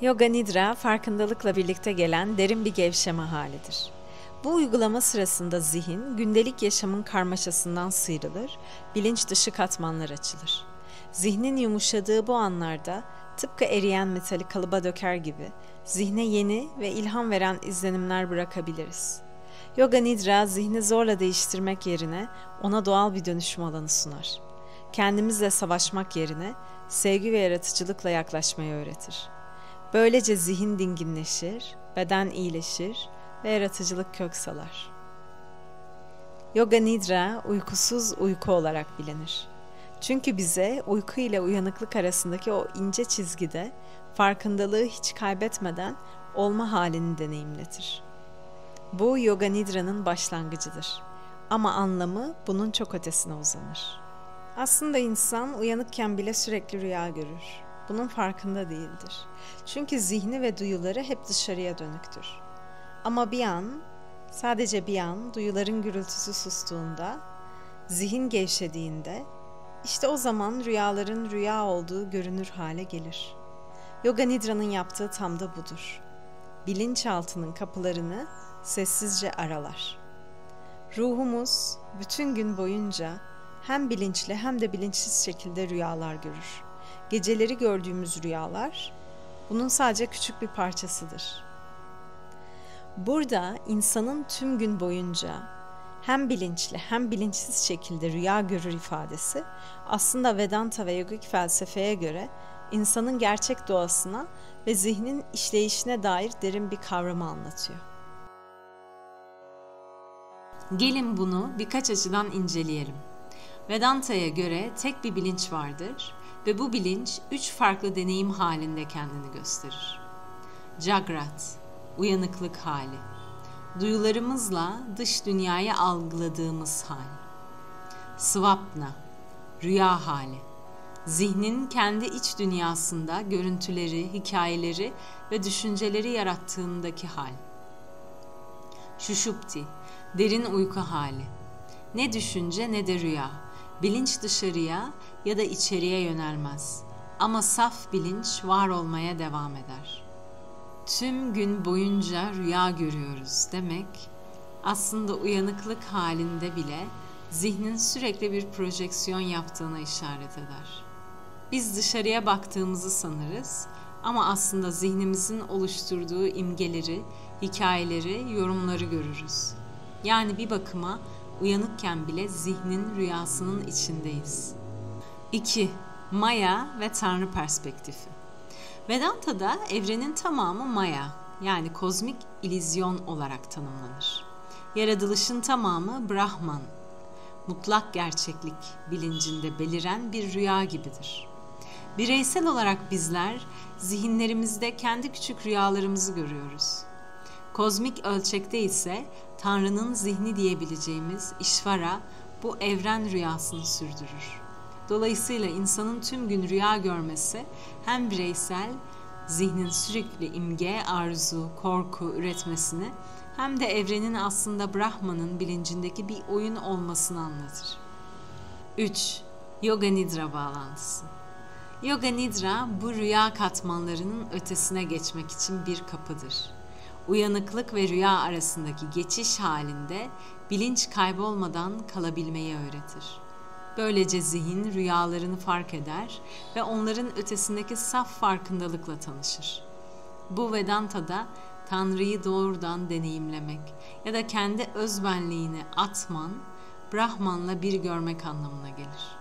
Yoga Nidra, farkındalıkla birlikte gelen derin bir gevşeme halidir. Bu uygulama sırasında zihin, gündelik yaşamın karmaşasından sıyrılır, bilinç dışı katmanlar açılır. Zihnin yumuşadığı bu anlarda, tıpkı eriyen metali kalıba döker gibi, zihne yeni ve ilham veren izlenimler bırakabiliriz. Yoga Nidra, zihni zorla değiştirmek yerine ona doğal bir dönüşüm alanı sunar. Kendimizle savaşmak yerine sevgi ve yaratıcılıkla yaklaşmayı öğretir. Böylece zihin dinginleşir, beden iyileşir ve yaratıcılık kök salar. Yoga Nidra, uykusuz uyku olarak bilinir. Çünkü bize uyku ile uyanıklık arasındaki o ince çizgide farkındalığı hiç kaybetmeden olma halini deneyimletir. Bu Yoga Nidra'nın başlangıcıdır. Ama anlamı bunun çok ötesine uzanır. Aslında insan uyanıkken bile sürekli rüya görür. Bunun farkında değildir. Çünkü zihni ve duyuları hep dışarıya dönüktür. Ama bir an, sadece bir an duyuların gürültüsü sustuğunda, zihin gevşediğinde, işte o zaman rüyaların rüya olduğu görünür hale gelir. Yoga Nidra'nın yaptığı tam da budur. Bilinçaltının kapılarını sessizce aralar. Ruhumuz bütün gün boyunca hem bilinçli hem de bilinçsiz şekilde rüyalar görür. Geceleri gördüğümüz rüyalar bunun sadece küçük bir parçasıdır. Burada insanın tüm gün boyunca hem bilinçli hem bilinçsiz şekilde rüya görür ifadesi aslında Vedanta ve yogik felsefeye göre insanın gerçek doğasına ve zihnin işleyişine dair derin bir kavramı anlatıyor. Gelin bunu birkaç açıdan inceleyelim. Vedanta'ya göre tek bir bilinç vardır ve bu bilinç 3 farklı deneyim halinde kendini gösterir. Jagrat, uyanıklık hali. Duyularımızla dış dünyayı algıladığımız hal. Svapna, rüya hali. Zihnin kendi iç dünyasında görüntüleri, hikayeleri ve düşünceleri yarattığındaki hal. Şuşupti, derin uyku hali. Ne düşünce ne de rüya. Bilinç dışarıya ya da içeriye yönelmez. Ama saf bilinç var olmaya devam eder. Tüm gün boyunca rüya görüyoruz demek, aslında uyanıklık halinde bile zihnin sürekli bir projeksiyon yaptığına işaret eder. Biz dışarıya baktığımızı sanırız ama aslında zihnimizin oluşturduğu imgeleri, hikayeleri, yorumları görürüz. Yani bir bakıma uyanıkken bile zihnin rüyasının içindeyiz. 2. Maya ve Tanrı perspektifi. Vedanta'da evrenin tamamı Maya, yani kozmik illüzyon olarak tanımlanır. Yaratılışın tamamı Brahman, mutlak gerçeklik bilincinde beliren bir rüya gibidir. Bireysel olarak bizler zihinlerimizde kendi küçük rüyalarımızı görüyoruz. Kozmik ölçekte ise Tanrı'nın zihni diyebileceğimiz İşvara bu evren rüyasını sürdürür. Dolayısıyla insanın tüm gün rüya görmesi hem bireysel, zihnin sürekli imge, arzu, korku üretmesini hem de evrenin aslında Brahman'ın bilincindeki bir oyun olmasını anlatır. 3. Yoga Nidra bağlantısı. Yoga Nidra bu rüya katmanlarının ötesine geçmek için bir kapıdır. Uyanıklık ve rüya arasındaki geçiş halinde bilinç kaybolmadan kalabilmeyi öğretir. Böylece zihin rüyalarını fark eder ve onların ötesindeki saf farkındalıkla tanışır. Bu Vedanta'da Tanrı'yı doğrudan deneyimlemek ya da kendi özbenliğini atman, Brahman'la bir görmek anlamına gelir.